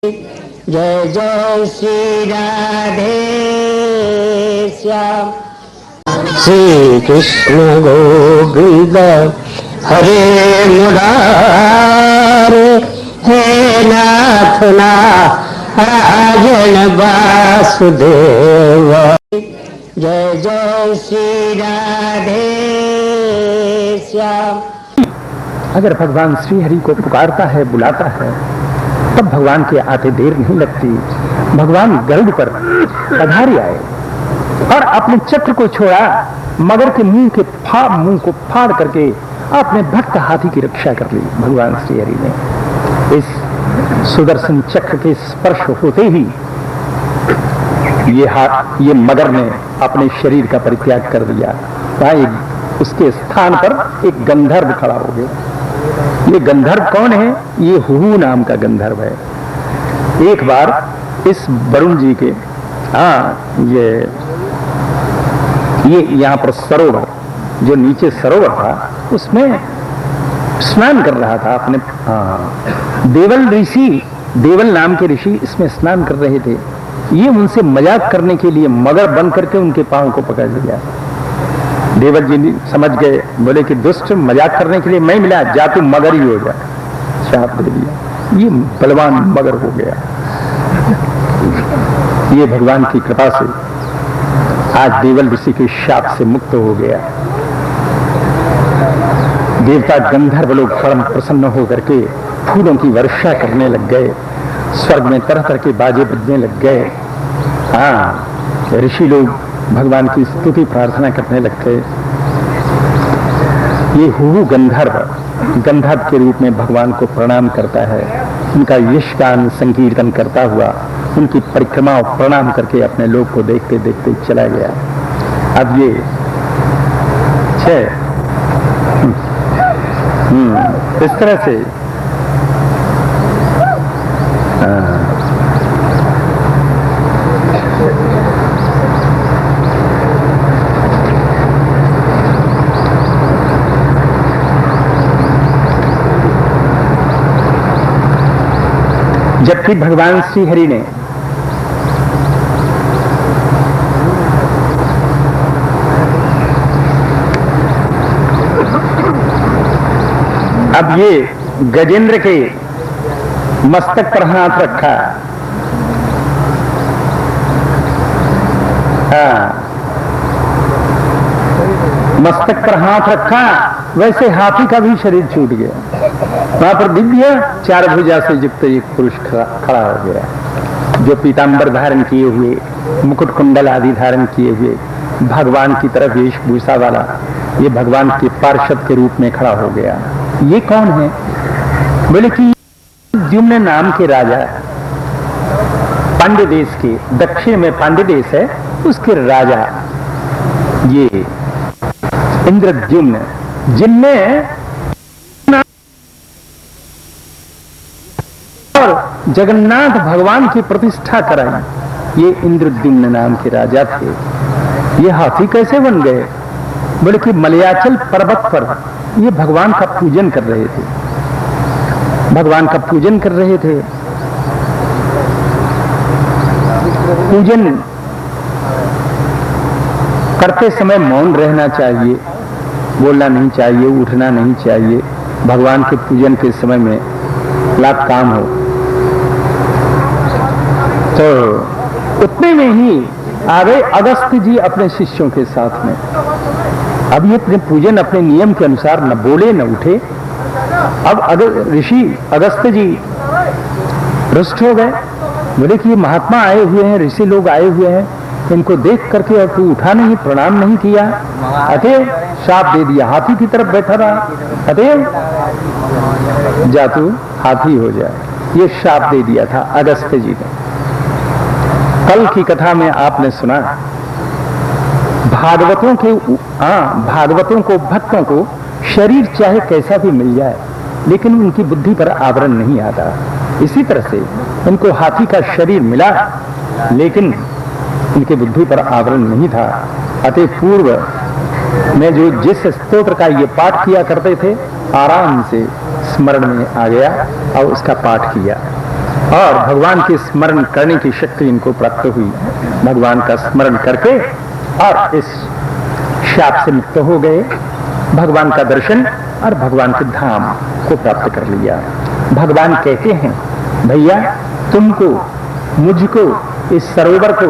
जय जय श्री राधे श्याम। श्री कृष्ण गोविंद हरे मुरारे, हे नाथ नारायण वासुदेव। जय जय श्री राधे श्याम। अगर भगवान श्री हरि को पुकारता है, बुलाता है, तब भगवान के आते देर नहीं लगती। भगवान गरुड़ पर पधारे आए और अपने चक्र को छोड़ा, मगर के मुंह को फाड़ करके अपने भक्त हाथी की रक्षा कर ली। भगवान श्री हरि ने इस सुदर्शन चक्र के स्पर्श होते ही ये मगर ने अपने शरीर का परित्याग कर दिया। वहां उसके स्थान पर एक गंधर्व खड़ा हो गया। ये गंधर्व कौन है? ये हुहू नाम का गंधर्व है। एक बार इस वरुण जी के ये यहाँ पर सरोवर, जो नीचे सरोवर था, उसमें स्नान कर रहा था अपने। देवल नाम के ऋषि इसमें स्नान कर रहे थे। ये उनसे मजाक करने के लिए मगर बन करके उनके पांव को पकड़ लिया। देवल जी समझ गए, बोले कि दुष्ट, मजाक करने के लिए मैं मिला, जा तू मगर ही हो जा। श्राप दे दिया। ये बलवान मगर हो गया। ये भगवान की कृपा से आज देवल ऋषि के शाप से मुक्त हो गया। देवता गंधर्व लोग परम प्रसन्न होकर के फूलों की वर्षा करने लग गए। स्वर्ग में तरह तरह के बाजे बजने लग गए। ऋषि लोग भगवान की स्तुति प्रार्थना करने लगते। ये हुहू गंधर्व के रूप में भगवान को प्रणाम करता है। उनका यश गान संकीर्तन करता हुआ उनकी परिक्रमा और प्रणाम करके अपने लोग को देखते देखते चला गया। अब ये इस तरह से जबकि भगवान श्री हरि ने अब ये गजेंद्र के मस्तक पर हाथ रखा। मस्तक पर हाथ रखा, वैसे हाथी का भी शरीर छूट गया। वहां पर दिव्य चार भुजा से युक्त एक पुरुष खड़ा हो गया, जो पीतांबर धारण किए हुए, मुकुट कुंडल आदि धारण किए हुए, भगवान की तरफ वेशभूषा वाला, ये भगवान के पार्षद के रूप में खड़ा हो गया। ये कौन है? बोले कि द्युम्न नाम के राजा, पांड्य देश के, दक्षिण में पांड्य देश है, उसके राजा ये इंद्रद्युम्न, जिनने और जगन्नाथ भगवान की प्रतिष्ठा कराई, ये इंद्रद्युम्न नाम के राजा थे। ये हाथी कैसे बन गए? बोले कि मलयाचल पर्वत पर ये भगवान का पूजन कर रहे थे। भगवान का पूजन कर रहे थे। पूजन करते समय मौन रहना चाहिए, बोलना नहीं चाहिए, उठना नहीं चाहिए। भगवान के पूजन के समय में लाभ काम हो। तो उतने में ही आ गए अगस्त्य जी अपने शिष्यों के साथ में। अब ये पूजन अपने नियम के अनुसार न बोले न उठे। अब अगर ऋषि अगस्त्य जी रुष्ट हो गए, बोले कि ये महात्मा आए हुए हैं, ऋषि लोग आए हुए हैं, इनको देख करके और तू उठा नहीं, प्रणाम नहीं किया, अतएव शाप दे दिया। हाथी की तरफ बैठा रहा, अतएव जा तू हाथी हो जाए। ये शाप दे दिया था अगस्त्य जी ने। कल की कथा में आपने सुना, भागवतों को, भक्तों को शरीर चाहे कैसा भी मिल जाए, लेकिन उनकी बुद्धि पर आवरण नहीं आता। इसी तरह से उनको हाथी का शरीर मिला, लेकिन उनकी बुद्धि पर आवरण नहीं था। अतः पूर्व में जो जिस स्तोत्र का ये पाठ किया करते थे, आराम से स्मरण में आ गया और उसका पाठ किया। और भगवान के स्मरण करने की शक्ति इनको प्राप्त हुई। भगवान का स्मरण करके और इस शाप से मुक्त हो गए, भगवान का दर्शन और भगवान के धाम को प्राप्त कर लिया। भगवान कहते हैं, भैया तुमको, मुझको, इस सरोवर को,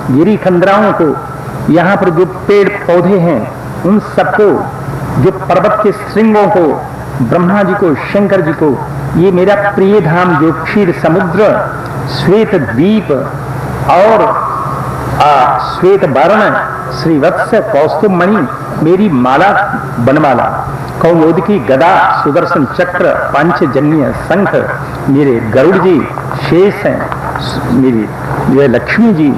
गिरी खंडराओं को, यहाँ पर जो पेड़ पौधे हैं उन सबको, जो पर्वत के श्रृंगों को, ब्रह्मा जी को, शंकर जी को, ये मेरा प्रिय धाम जो क्षीर समुद्र, श्वेत द्वीप और श्वेत वर्ण, श्रीवत्स, कौस्तुभ मणि, मेरी माला बनमाला, कौमोद की गदा, सुदर्शन चक्र, पांचजन्य शंख, मेरे गरुड़ जी शेष हैं, मेरी ये लक्ष्मी जी,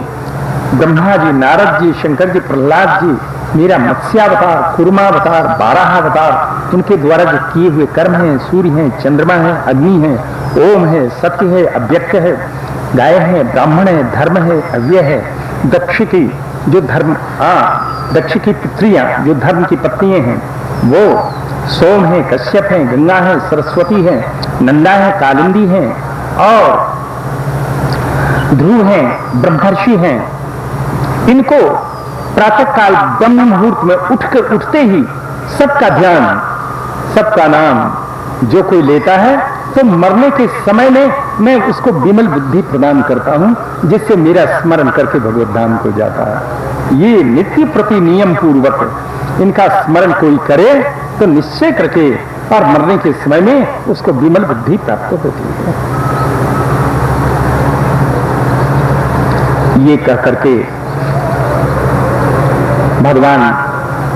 ब्रह्मा जी, नारद जी, शंकर जी, प्रहलाद जी, मेरा मत्स्यावतार, कुर्मावतार, बाराहावतार, उनके द्वारा जो किए हुए कर्म हैं, सूर्य हैं, चंद्रमा है, अग्नि है, ओम है, सत्य है, अव्यक्त है, गाय है, ब्राह्मण है, धर्म है, अव्यय है, दक्ष की जो धर्म, दक्ष की पुत्रियां जो धर्म की पत्नियां हैं वो सोम है, कश्यप है, गंगा है, सरस्वती है, नंदा है, कालिंदी है और ध्रुव है, ब्रह्मर्षि हैं। इनको प्रातः काल ब्रह्म मुहूर्त में उठते ही सबका ध्यान, सबका नाम जो कोई लेता है तो मरने के समय में मैं उसको विमल बुद्धि प्रदान करता हूं, जिससे मेरा स्मरण करके भगवत धाम को जाता है। ये नित्य प्रति नियम पूर्वक इनका स्मरण कोई करे तो निश्चय करके और मरने के समय में उसको विमल बुद्धि प्राप्त होती है। ये कह करके भगवान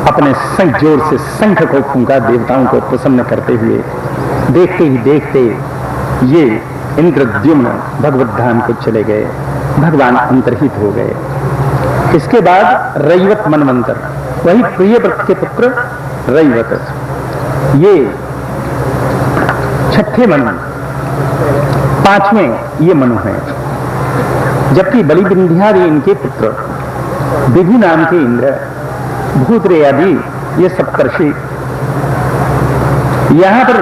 अपने शंख जोर से शंख को फूंका, देवताओं को प्रसन्न करते हुए। देखते ही देखते ये इंद्रद्युम्न भगवत धाम को चले गए, भगवान अंतर्हित हो गए। इसके बाद रैवत मनवंतर, वही प्रियव्रत के पुत्र रैवत, ये छठे मनु, पांचवें ये मनु हैं। जबकि बलि विंध्यादि इनके पुत्र, विभु नाम के इंद्र, भूतरे आदि ये सप्तर्षि। यहां पर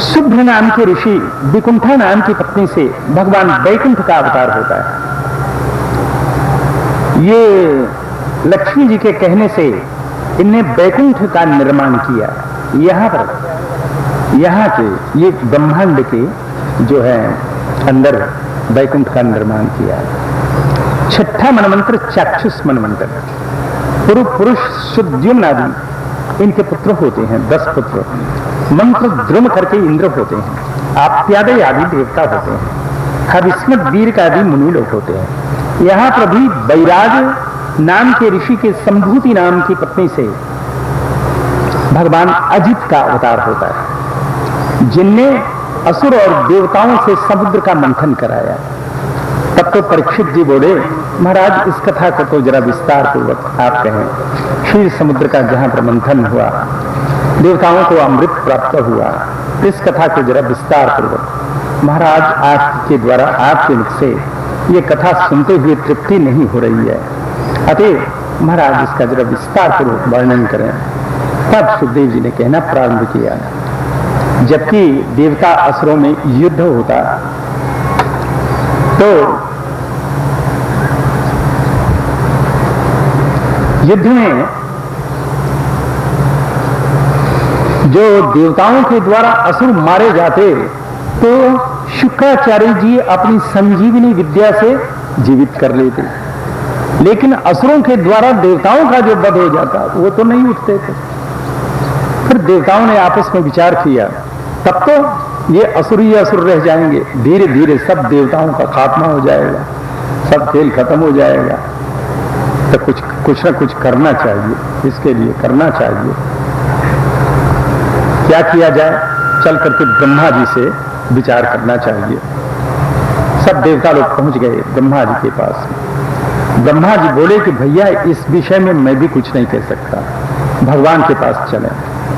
शुभ्र नाम के ऋषि विकुंठा नाम की पत्नी से भगवान वैकुंठ का अवतार होता है। ये लक्ष्मी जी के कहने से इनने वैकुंठ का निर्माण किया। यहां पर यहाँ के ये ब्रह्मांड के जो है अंदर वैकुंठ का निर्माण किया। छठा मनमंत्र चाक्षुष मनमंत्र, पुरुष सुद्युम्न आदि इनके पुत्र होते हैं, 10 पुत्र। मंत्र द्रुम करके इंद्र होते हैं, आप्यादय आदि देवता होते हैं, हविस्मत वीर का आदि मुनि लोग होते हैं। यहाँ पर भी वैराज नाम के ऋषि के संभूति नाम की पत्नी से भगवान अजित का अवतार होता है, जिनने असुर और देवताओं से समुद्र का मंथन कराया। तब तो परीक्षित जी बोले, महाराज इस कथा को तो जरा विस्तार पूर्वक आप कहें। क्षीर समुद्र का जहां पर मंथन हुआ, देवताओं को अमृत प्राप्त हुआ, इस कथा को जरा विस्तार पूर्वक। महाराज आपके द्वारा, आपके मुख से ये कथा सुनते हुए तृप्ति नहीं हो रही है, अतः महाराज इसका जरा विस्तार पूर्वक वर्णन करें। तब सुखदेव जी ने कहना प्रारंभ किया। जबकि देवता असुरों में युद्ध होता तो युद्ध में जो देवताओं के द्वारा असुर मारे जाते तो शुक्राचार्य जी अपनी संजीवनी विद्या से जीवित कर लेते, लेकिन असुरों के द्वारा देवताओं का जो वध हो जाता वो तो नहीं उठते थे। फिर देवताओं ने आपस में विचार किया, तब तो ये असुर ही असुर रह जाएंगे, धीरे धीरे सब देवताओं का खात्मा हो जाएगा, सब खेल खत्म हो जाएगा। तो कुछ ना कुछ करना चाहिए, इसके लिए करना चाहिए। क्या किया जाए? चल करके ब्रह्मा जी से विचार करना चाहिए। सब देवता लोग पहुंच गए ब्रह्मा जी के पास। ब्रह्मा जी बोले कि भैया इस विषय में मैं भी कुछ नहीं कह सकता, भगवान के पास चलें।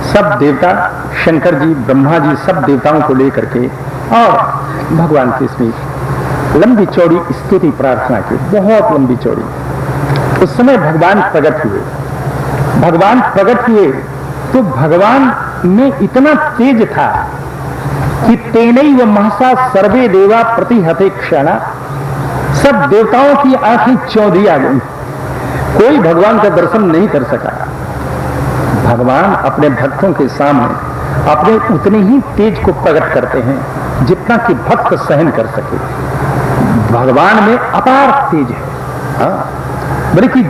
सब देवता, शंकर जी, ब्रह्मा जी, सब देवताओं को लेकर के और भगवान की इसमें लंबी चौड़ी स्तुति प्रार्थना की, बहुत लंबी चौड़ी। उस समय भगवान प्रकट हुए। भगवान प्रकट हुए तो भगवान में इतना तेज था कि तेनैव महसा सर्वे देवा प्रतिहते क्षणा, सब देवताओं की आंखें चौंधी आ गई, कोई भगवान का दर्शन नहीं कर सका। भगवान अपने भक्तों के सामने अपने उतने ही तेज को प्रकट करते हैं जितना कि भक्त सहन कर सके। भगवान में अपार तेज है, हाँ, बल्कि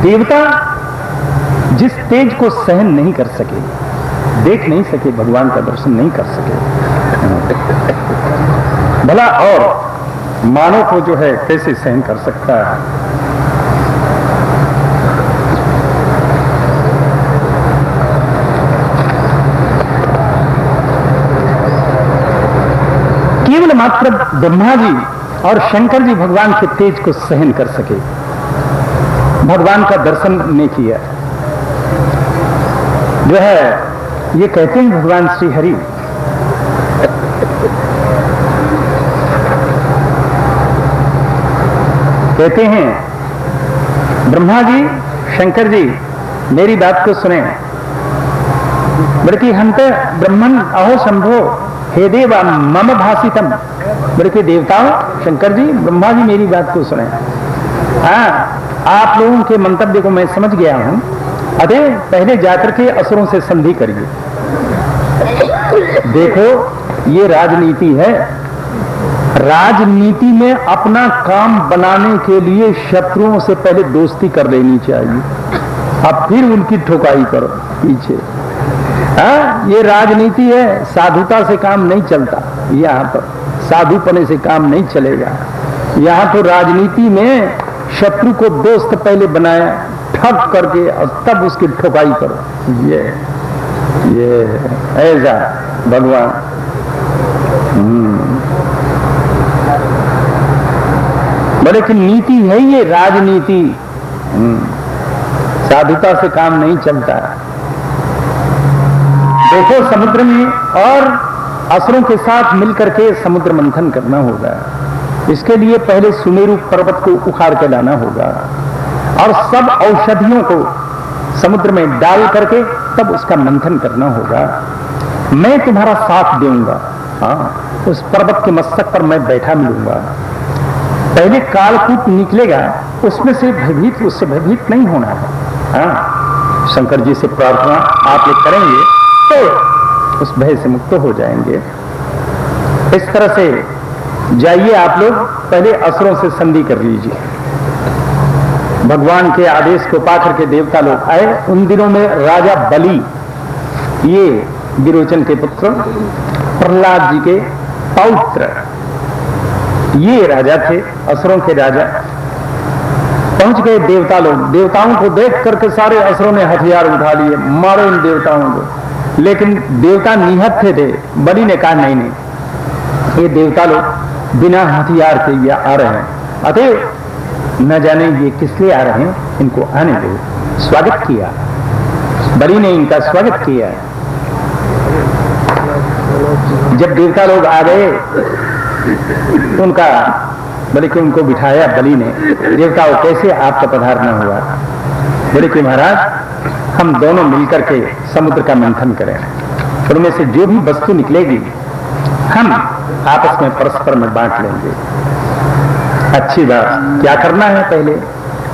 देवता जिस तेज को सहन नहीं कर सके, देख नहीं सके, भगवान का दर्शन नहीं कर सके, भला और मानव को जो है कैसे सहन कर सकता है। केवल मात्र ब्रह्मा जी और शंकर जी भगवान के तेज को सहन कर सके, भगवान का दर्शन नहीं किया। जो है ये कहते हैं भगवान श्री हरि, कहते हैं ब्रह्मा जी शंकर जी मेरी बात को सुने, बल्कि हम तो ब्रह्मन अहो शंभो हे देव मम भाषितम, बल्कि देवताओं शंकर जी ब्रह्मा जी मेरी बात को सुने। हाँ, आप लोगों के मंतव्य को मैं समझ गया हूं, अतः पहले जाकर के असुरों से संधि करिए। देखो ये राजनीति है, राजनीति में अपना काम बनाने के लिए शत्रुओं से पहले दोस्ती कर लेनी चाहिए, अब फिर उनकी ठोकाई करो पीछे। हाँ, ये राजनीति है, साधुता से काम नहीं चलता, यहाँ पर साधुपने से काम नहीं चलेगा। यहाँ तो राजनीति में शत्रु को दोस्त पहले बनाया, ठग करके और तब उसकी ठोकाई करो। ये ऐसा भगवान बोले कि नीति है ये राजनीति, साधुता से काम नहीं चलता। देखो समुद्र में और असुरों के साथ मिलकर के समुद्र मंथन करना होगा। इसके लिए पहले सुमेरु पर्वत को उखाड़ के लाना होगा और सब औषधियों को समुद्र में डाल करके तब उसका मंथन करना होगा। मैं तुम्हारा साथ दूंगा, हाँ, उस पर्वत के मस्तक पर मैं बैठा मिलूंगा। पहले कालकूट निकलेगा, उसमें से भयभीत, उससे भयभीत नहीं होना है। हाँ, शंकर जी से प्रार्थना आप लोग करेंगे तो उस भय से मुक्त हो जाएंगे। इस तरह से जाइए आप लोग, पहले असुरों से संधि कर लीजिए। भगवान के आदेश को पाकर के देवता लोग आए। उन दिनों में राजा बलि, ये विरोचन के पुत्र, प्रहलाद जी के पौत्र, ये राजा थे, असुरों के राजा। पहुंच गए देवता लोग, देवताओं को देख करके सारे असुरों ने हथियार उठा लिए, मारो इन देवताओं को। लेकिन देवता निहत्थे थे। बलि ने कहा नहीं नहीं, ये देवता लोग बिना हथियार के ये आ रहे हैं, अतः न जाने ये किस लिए आ रहे हैं, इनको आने दो। स्वागत किया, बलि ने इनका स्वागत किया। जब देवता लोग आ गए उनका बल्कि उनको बिठाया बलि ने। देवताओं कैसे आपका पधारना हुआ? बोले कि महाराज हम दोनों मिलकर के समुद्र का मंथन करें, उनमें से जो भी वस्तु निकलेगी हम आपस में परस्पर में बांट लेंगे। अच्छी बात, क्या करना है?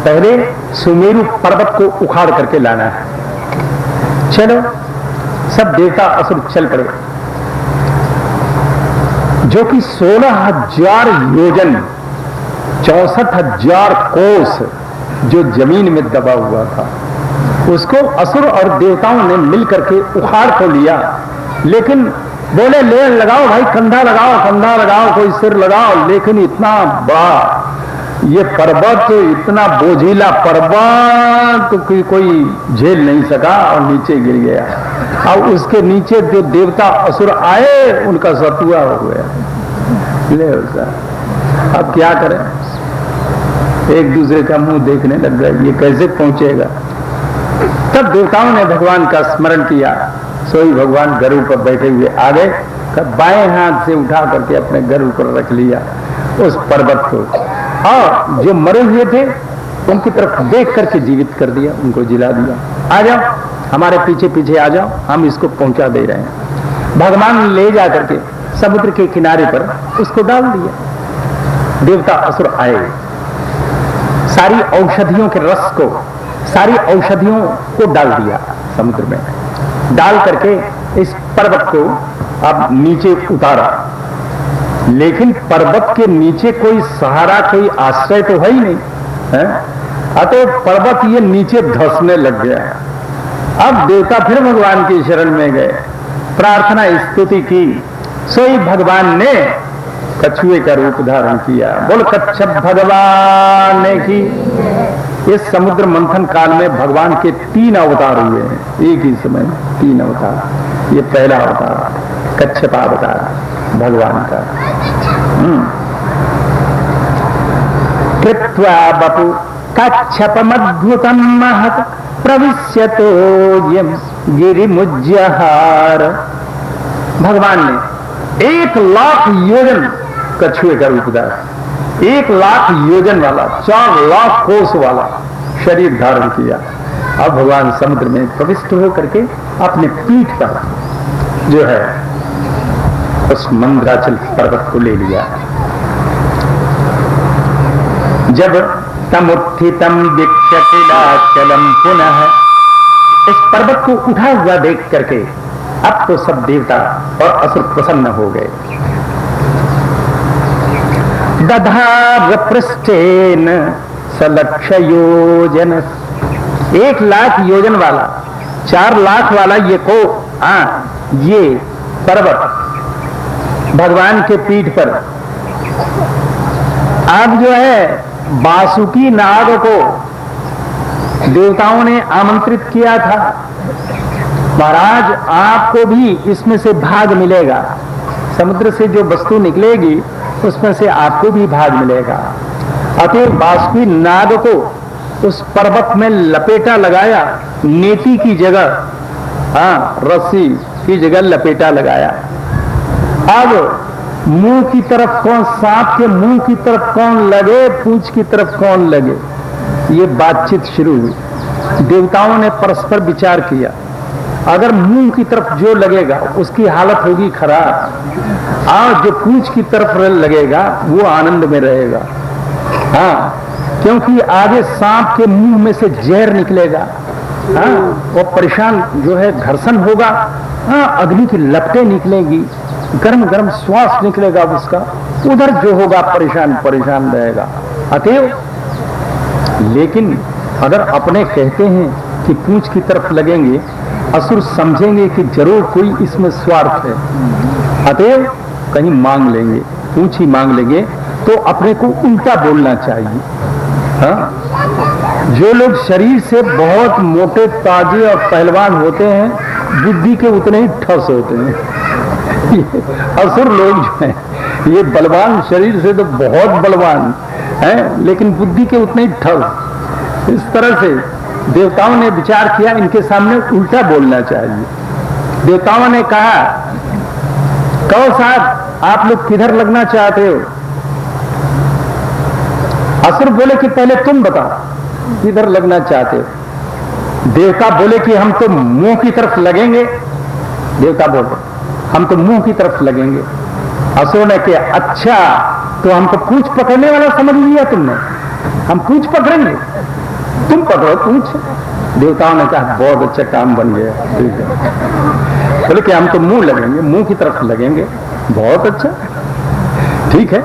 पहले सुमेरु पर्वत को उखाड़ करके लाना है। चलो, सब देवता असुर चल पड़े, जो कि 16,000 योजन 64,000 कोस जो जमीन में दबा हुआ था, उसको असुर और देवताओं ने मिलकर के उखाड़ तो लिया। लेकिन बोले ले लगाओ भाई, कंधा लगाओ, कोई सिर लगाओ। लेकिन इतना बड़ा ये पर्वत, इतना बोझीला पर्वत तो कोई झेल नहीं सका और नीचे गिर गया। और उसके नीचे जो देवता असुर आए उनका सतुआ हो गया। ले उसका अब क्या करें, एक दूसरे का मुंह देखने लग गए, ये कैसे पहुंचेगा। तब देवताओं ने भगवान का स्मरण किया। सोई भगवान गरुड़ पर बैठे हुए आ गए, बाएं हाथ से उठा करके अपने गरुड़ पर रख लिया उस पर्वत को, और जो मरे हुए थे उनकी तरफ देख करके जीवित कर दिया, उनको जिला दिया। आ जाओ हमारे पीछे पीछे आ जाओ, हम इसको पहुंचा दे रहे हैं। भगवान ले जा करके समुद्र के किनारे पर उसको डाल दिया। देवता असुर आए, सारी औषधियों के रस को, सारी औषधियों को डाल दिया समुद्र में। डाल करके इस पर्वत को अब नीचे उतारा, लेकिन पर्वत के नीचे कोई सहारा, कोई आश्रय तो है ही नहीं है। अतः पर्वत ये नीचे धंसने लग गया। अब देवता फिर भगवान की शरण में गए, प्रार्थना स्तुति की। सोई भगवान ने कछुए का रूप धारण किया। बोल कच्छप भगवान ने की। इस समुद्र मंथन काल में भगवान के 3 अवतार हुए हैं, एक ही समय 3 अवतार। ये पहला अवतार कच्छप अवतार भगवान का। कृत्वा बपु कच्छपमद्भुतं महत् प्रविश्यतो यं गिरिमुज्जहार। भगवान ने 1,00,000 योजन कछुए का रूप धारा, 1,00,000 योजन वाला, 4,00,000 कोस वाला शरीर धारण किया। अब भगवान समुद्र में प्रविष्ट होकर के अपने पीठ पर जो है उस मंदराचल पर्वत को ले लिया। जब तमुत्थितम वीक्षकिलाचलम पुनः, इस पर्वत को उठा हुआ देख करके अब तो सब देवता और असुर प्रसन्न हो गए। दधार पृष्ठेन सलक्ष योजन, 1,00,000 योजन वाला, 4,00,000 वाला ये को ये पर्वत भगवान के पीठ पर। अब जो है बासुकी नाग को देवताओं ने आमंत्रित किया था, महाराज आपको भी इसमें से भाग मिलेगा। समुद्र से जो वस्तु निकलेगी उसमें से आपको भी भाग मिलेगा। अतः बासुकी नाग को उस पर्वत में लपेटा लगाया, नेति की जगह, रस्सी की जगह लपेटा लगाया। अब मुंह की तरफ कौन, सांप के मुंह की तरफ कौन लगे, पूंछ की तरफ कौन लगे, ये बातचीत शुरू हुई। देवताओं ने परस्पर विचार किया, अगर मुंह की तरफ जो लगेगा उसकी हालत होगी खराब, और जो पूंछ की तरफ लगेगा वो आनंद में रहेगा। क्योंकि आगे सांप के मुंह में से जहर निकलेगा, वो परेशान जो है घर्षण होगा, अग्नि की लपटें निकलेगी, गर्म गर्म श्वास निकलेगा उसका, उधर जो होगा परेशान परेशान रहेगा। अतएव लेकिन अगर अपने कहते हैं कि पूंछ की तरफ लगेंगे, असुर समझेंगे कि जरूर कोई इसमें स्वार्थ है, अतएव कहीं मांग लेंगे, पूंछ ही मांग लेंगे। तो अपने को उल्टा बोलना चाहिए। जो लोग शरीर से बहुत मोटे ताजे और पहलवान होते हैं, बुद्धि के उतने ही ठस होते हैं। असुर लोग जो हैं ये बलवान, शरीर से तो बहुत बलवान हैं, लेकिन बुद्धि के उतने ही ठस। इस तरह से देवताओं ने विचार किया, इनके सामने उल्टा बोलना चाहिए। देवताओं ने कहा, कहो साहब आप लोग किधर लगना चाहते हो? असुर बोले कि पहले तुम बताओ किधर लगना चाहते हो। देवता बोले कि हम तो मुंह की तरफ लगेंगे। देवता बोले हम तो मुंह की तरफ लगेंगे। असुर ने कहा अच्छा, तो हमको पूंछ पकड़ने वाला समझ लिया तुमने, हम पूंछ पकड़ेंगे, तुम पकड़ो पूंछ। देवताओं ने कहा बहुत अच्छा काम बन गया, ठीक है। बोले कि हम तो मुंह लगेंगे, मुंह की तरफ लगेंगे, बहुत अच्छा, ठीक है।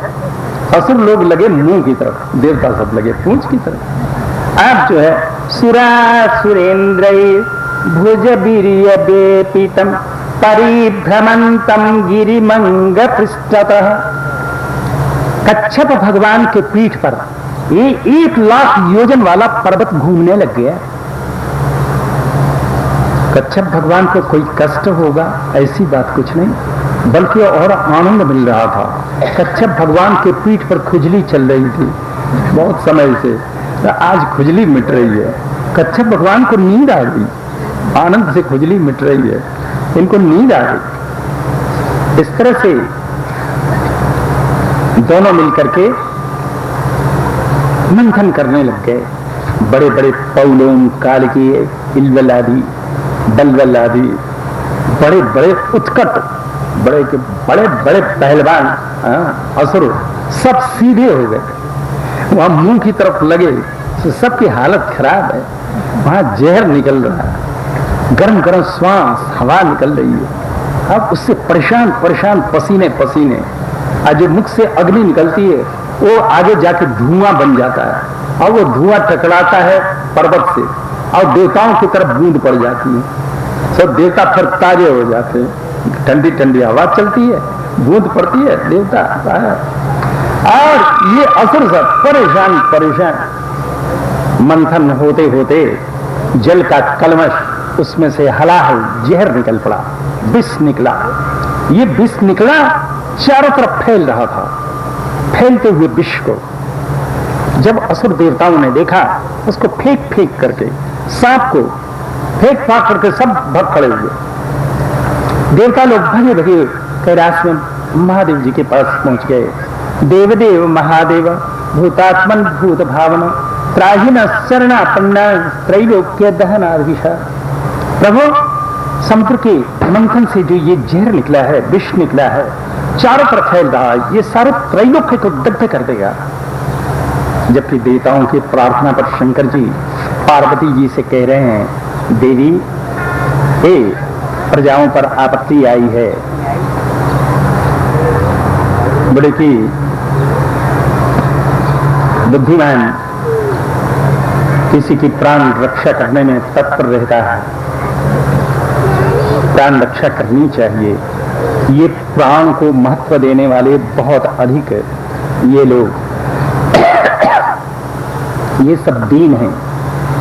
असुर लोग लगे मुंह की तरफ, देवता सब लगे पूंछ की तरफ। अब जो है सुरा सुरेंद्र भुज वीर्य बेपितम परिभ्रमंतम गिरिमंग पृष्ठतः। कच्छप भगवान के पीठ पर ये 1,00,000 योजन वाला पर्वत घूमने लग गया। कच्छप भगवान को कोई कष्ट होगा ऐसी बात कुछ नहीं, बल्कि और आनंद मिल रहा था। कच्छप भगवान के पीठ पर खुजली चल रही थी बहुत समय से, आज खुजली मिट रही है। कच्छप भगवान को नींद आ गई, आनंद से खुजली मिट रही है, इनको नींद आ गई। इस तरह से दोनों मिलकर के मंथन करने लग गए। बड़े बड़े पौलों, कालिकी, इल्वल आदि बलबल आदि बड़े बड़े उत्कट, बड़े के बड़े बड़े पहलवान असुर सब सीधे हो गए। वहां मुंह की तरफ लगे तो सबकी हालत खराब है। वहां जहर निकल रहा है, गर्म गर्म श्वास हवा निकल रही है। अब उससे परेशान परेशान पसीने पसीने, आज जो मुख से अग्नि निकलती है वो आगे जाके धुआं बन जाता है और वो धुआं टकराता है पर्वत से और देवताओं की तरफ बूंद पड़ जाती है। सब देवता फिर ताजे हो जाते हैं, ठंडी ठंडी हवा चलती है, बूंद पड़ती है, देवता और ये असुर सब परेशान परेशान। मंथन होते होते जल का कलमश उसमें से हलाहल जहर निकल पड़ा, विष निकला। ये विष निकला चारों तरफ फैल रहा था। फैलते हुए विष को जब असुर देवताओं ने देखा, उसको फेंक फेंक करके, सांप को फेंक फाक करके सब भग खड़े हुए। देवता लोग भगे भगे कैलाश में महादेव जी के पास पहुंच गए। देवदेव महादेव भूतात्मन भूत भावना त्राहिन शरणापन्ना त्रैलोक्य दहनाधीशा। प्रभु, समुद्र के मंथन से जो ये जहर निकला है, विष निकला है, चारों तरफ फैल रहा है, ये सारे त्रैलोक्य को दग्ध कर देगा। जबकि देवताओं की प्रार्थना पर शंकर जी पार्वती जी से कह रहे हैं, देवी हे प्रजाओं पर आपत्ति आई है, बड़े की बुद्धिमान किसी की प्राण रक्षा करने में तत्पर रहता है, प्राण रक्षा करनी चाहिए। ये प्राण को महत्व देने वाले बहुत अधिक ये लोग, ये सब दीन हैं,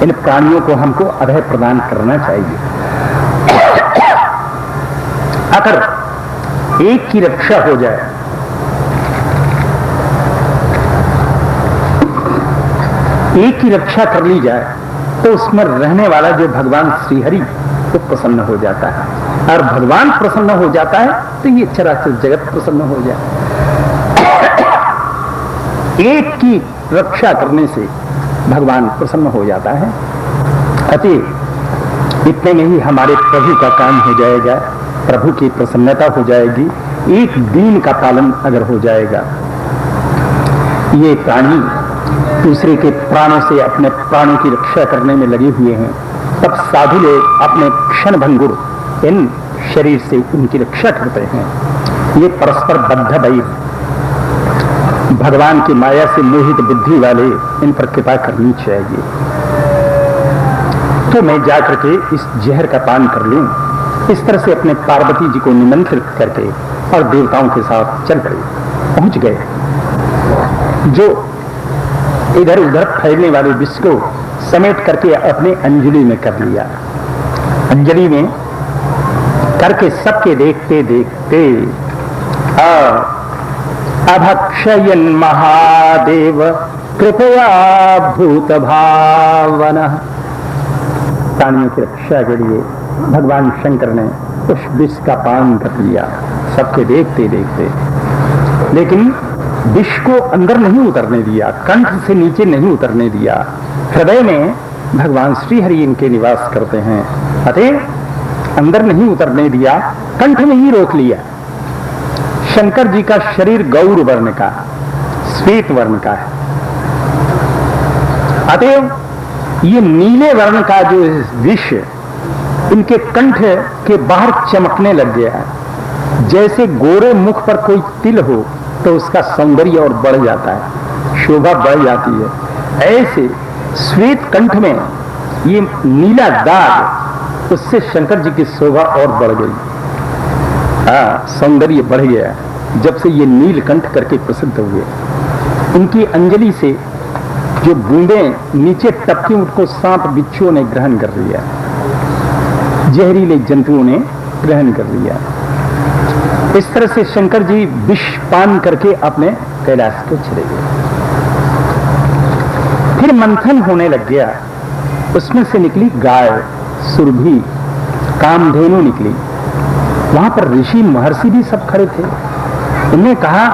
इन प्राणियों को हमको अभय प्रदान करना चाहिए। अगर एक की रक्षा हो जाए, एक की रक्षा कर ली जाए, तो उसमें रहने वाला जो भगवान श्रीहरि तो प्रसन्न हो जाता है, और भगवान प्रसन्न हो जाता है तो ये चराचर जगत प्रसन्न हो जाए। एक की रक्षा करने से भगवान प्रसन्न हो जाता है। अतः इतने में ही हमारे प्रभु का काम हो जाएगा, प्रभु की प्रसन्नता हो जाएगी। एक दीन का पालन अगर हो जाएगा, ये प्राणी दूसरे के प्राणों से अपने प्राणों की रक्षा करने में लगे हुए हैं, तब साधु लोग अपने क्षण भंगुर इन शरीर से उनकी रक्षा करते हैं। ये परस्पर बद्ध भाई भगवान की माया से मोहित बुद्धि वाले, इन पर कृपा करनी चाहिए। तो मैं जाकर के इस जहर का पान कर लूं, इस तरह से अपने पार्वती जी को निमंत्रित करके और देवताओं के साथ चल पड़े, पहुंच गए। जो इधर उधर फैलने वाले विष को समेट करके अपने अंजलि में कर लिया। अंजलि में करके सबके देखते देखते अभक्षयन महादेव कृपया भूत भावना। प्राणियों की रक्षा के लिए भगवान शंकर ने उस विष का पान कर लिया, सबके देखते देखते। लेकिन विष को अंदर नहीं उतरने दिया, कंठ से नीचे नहीं उतरने दिया। हृदय में भगवान श्रीहरि इनके निवास करते हैं, अतः अंदर नहीं उतरने दिया, कंठ में ही रोक लिया। शंकर जी का शरीर गौर वर्ण का, श्वेत वर्ण का है, अतः ये नीले वर्ण का जो विष इनके कंठ के बाहर चमकने लग गया। जैसे गोरे मुख पर कोई तिल हो तो उसका सौंदर्य और बढ़ जाता है, शोभा बढ़ जाती है। ऐसे श्वेत कंठ में ये नीला दाग, उससे शंकर जी की शोभा और बढ़ गई, सौंदर्य बढ़ गया। जब से ये नील कंठ करके प्रसिद्ध हुए, उनकी अंजलि से जो बूंदें नीचे टपकी, उनको सांप बिच्छुओं ने ग्रहण कर लिया, जहरीले जंतुओं ने ग्रहण कर लिया। इस तरह से शंकर जी विष पान करके अपने कैलाश को चले गए। फिर मंथन होने लग गया, उसमें से निकली गाय, सुरभि, कामधेनु निकली। वहां पर ऋषि महर्षि भी सब खड़े थे। उन्होंने कहा,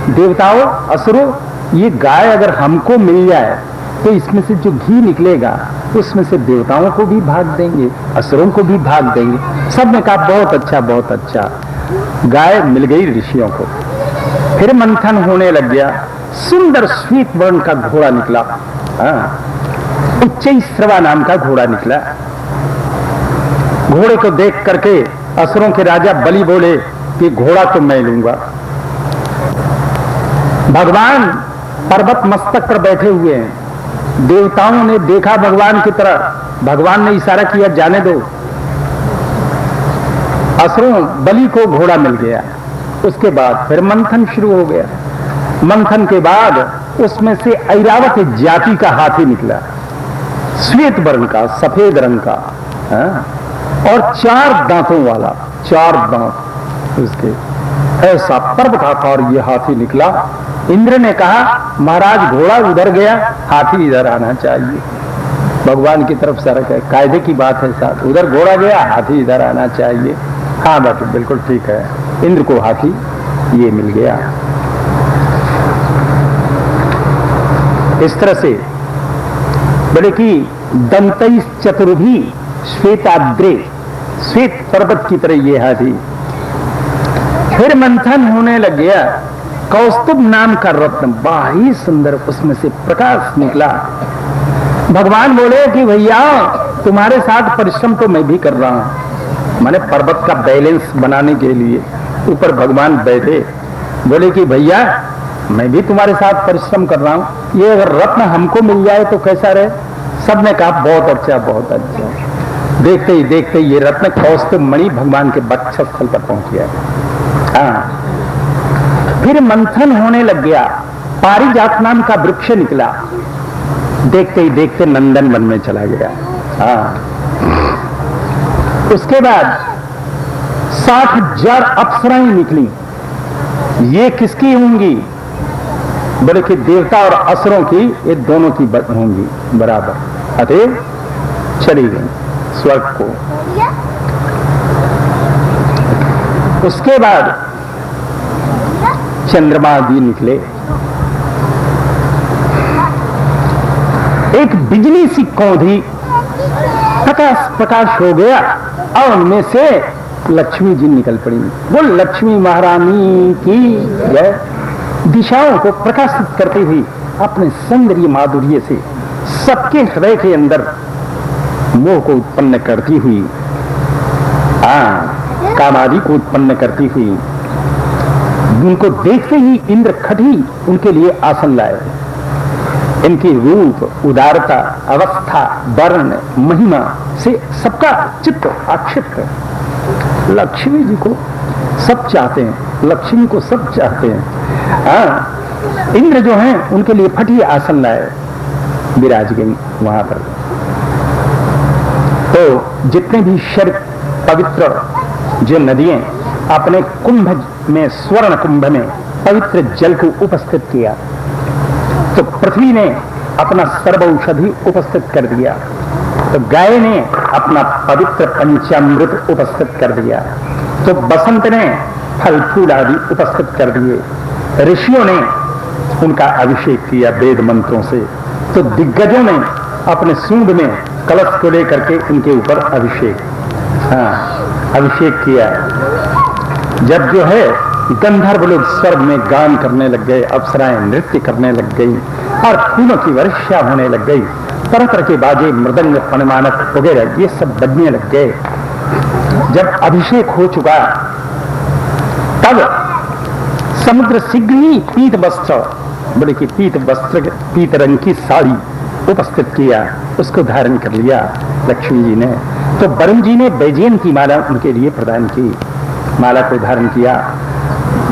देवताओं, असुरों, ये गाय अगर हमको मिल जाए तो इसमें से जो घी निकलेगा उसमें से देवताओं को भी भाग देंगे, असुरों को भी भाग देंगे। सबने कहा बहुत अच्छा बहुत अच्छा। गाय मिल गई ऋषियों को। फिर मंथन होने लग गया। सुंदर श्वेत वर्ण का घोड़ा निकला, उच्चैश्रवा नाम का घोड़ा निकला। घोड़े को देख करके असुरों के राजा बलि बोले कि घोड़ा तो मैं लूंगा। भगवान पर्वत मस्तक पर बैठे हुए हैं। देवताओं ने देखा भगवान की तरफ, भगवान ने इशारा किया जाने दो। असुरों बलि को घोड़ा मिल गया। उसके बाद फिर मंथन शुरू हो गया। मंथन के बाद उसमें से ऐरावत जाति का हाथी निकला, श्वेत वर्ण का, सफेद रंग का, और 4 दांतों वाला, 4 दांत उसके। ऐसा पर्वताकार ये हाथी निकला। इंद्र ने कहा महाराज घोड़ा उधर गया, हाथी इधर आना चाहिए। भगवान की तरफ सरक है, कायदे की बात है साहब, उधर घोड़ा गया, हाथी इधर आना चाहिए। हाँ बात बिल्कुल ठीक है। इंद्र को हाथी ये मिल गया। इस तरह से बोले कि दंतई चतुर्भी श्वेताद्रे, श्वेत पर्वत की तरह ये हाथी। फिर मंथन होने लग गया। कौस्तुभ नाम का रत्न, बड़ा ही सुंदर, उसमें से प्रकाश निकला। भगवान बोले कि भैया तुम्हारे साथ परिश्रम तो मैं भी कर रहा हूं। मैंने पर्वत का बैलेंस बनाने के लिए ऊपर भगवान बैठे, बोले कि भैया मैं भी तुम्हारे साथ परिश्रम कर रहा हूं, ये अगर रत्न हमको मिल जाए तो कैसा रहे। सबने कहा बहुत अच्छा बहुत अच्छा। देखते ही ये रत्न कौस्तुभ मणि भगवान के वक्षस्थल पर पहुंच गया। फिर मंथन होने लग गया। पारिजात नाम का वृक्ष निकला। देखते ही देखते नंदन वन में चला गया। उसके बाद 60,000 अप्सराएं निकली। ये किसकी होंगी? बोले कि देवता और असुरों की, ये दोनों की होंगी बराबर। अतः चली गई स्वर्ग को। उसके बाद चंद्रमा आदि निकले। एक बिजली सी कौंधी, प्रकाश हो गया और उनमें से लक्ष्मी जी निकल पड़ी। वो लक्ष्मी महारानी की जय। दिशाओं को प्रकाशित करती हुई अपने सौंदर्य माधुर्य से सबके हृदय के अंदर मोह को उत्पन्न करती हुई, कामादि को उत्पन्न करती हुई, उनको देखते ही इंद्र खटी उनके लिए आसन लाए। इनकी रूप, उदारता, अवस्था, वर्ण, महिमा से सबका चित्त आक्षिप्त। लक्ष्मी जी को सब चाहते हैं, लक्ष्मी को सब चाहते हैं। इंद्र जो हैं उनके लिए फटी आसन लाए, विराज गई वहां पर। तो जितने भी शर पवित्र जो नदियां अपने कुंभ में, स्वर्ण कुंभ में पवित्र जल को उपस्थित किया, तो पृथ्वी ने अपना सर्वौषधि उपस्थित कर दिया, तो गाय ने अपना पवित्र पंचामृत उपस्थित कर दिया, तो बसंत ने फल फूल आदि उपस्थित कर दिए, ऋषियों ने उनका अभिषेक किया वेद मंत्रों से, तो दिग्गजों ने अपने सूंड में कलश को लेकर के उनके ऊपर अभिषेक किया। जब जो है गंधर्व लोग स्वर्ग में गान करने लग गए, अप्सराएं नृत्य करने लग गई और फूलों की वर्षा होने लग गई, तरह तरह के बाजे, मृदंग, पणमानक वगैरह ये सब बजने लग गए। जब अभिषेक हो चुका तब समुद्र शीघ्र ही पीत वस्त्र, बोले कि पीत वस्त्र, पीत रंग की साड़ी उपस्थित किया, उसको धारण कर लिया लक्ष्मी जी ने। तो वरुण जी ने वैजयंती माला उनके लिए प्रदान की, माला को धारण किया।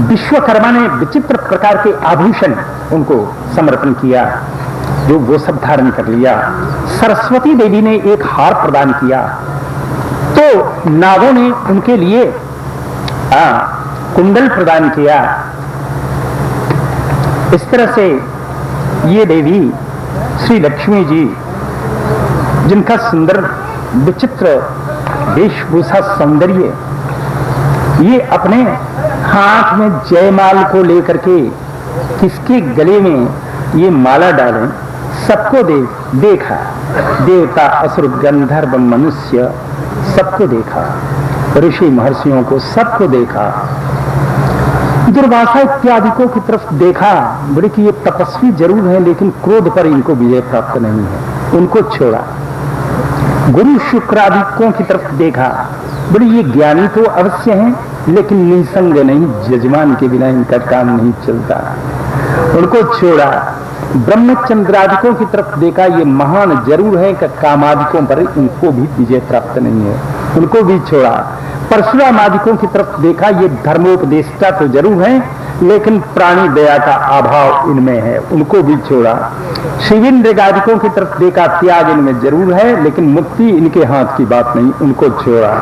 विश्वकर्मा ने विचित्र प्रकार के आभूषण उनको समर्पण किया, जो वो सब धारण कर लिया। सरस्वती देवी ने एक हार प्रदान किया, तो नागों ने उनके लिए कुंडल प्रदान किया। इस तरह से ये देवी श्री लक्ष्मी जी, जिनका सुंदर विचित्र वेशभूषा सौंदर्य, ये अपने हाथ में जयमाल को लेकर के किसके गले में ये माला डालें, सबको देखा। देवता, असुर, गंधर्व, मनुष्य सबको देखा, ऋषि महर्षियों को सबको देखा, दुर्वासा इत्यादिकों की तरफ देखा। बड़े कि ये तपस्वी जरूर हैं लेकिन क्रोध पर इनको विजय प्राप्त नहीं है, उनको छोड़ा। गुरु शुक्रादिकों की तरफ देखा, बड़े ये ज्ञानी तो अवश्य हैं लेकिन निसंग नहीं, यजमान के बिना इनका काम नहीं चलता, उनको छोड़ा। ब्रह्मचंद्रादिकों की तरफ देखा, ये महान जरूर है कि कामादिकों पर इनको भी विजय प्राप्त नहीं है, उनको भी छोड़ा। परशुराम आदिकों की तरफ देखा, ये धर्मोपदेष्टा तो जरूर हैं लेकिन प्राणी दया का अभाव इनमें है, उनको भी छोड़ा। शिवेन्द्रगादिकों की तरफ देखा, त्याग इनमें जरूर है लेकिन मुक्ति इनके हाथ की बात नहीं, उनको छोड़ा।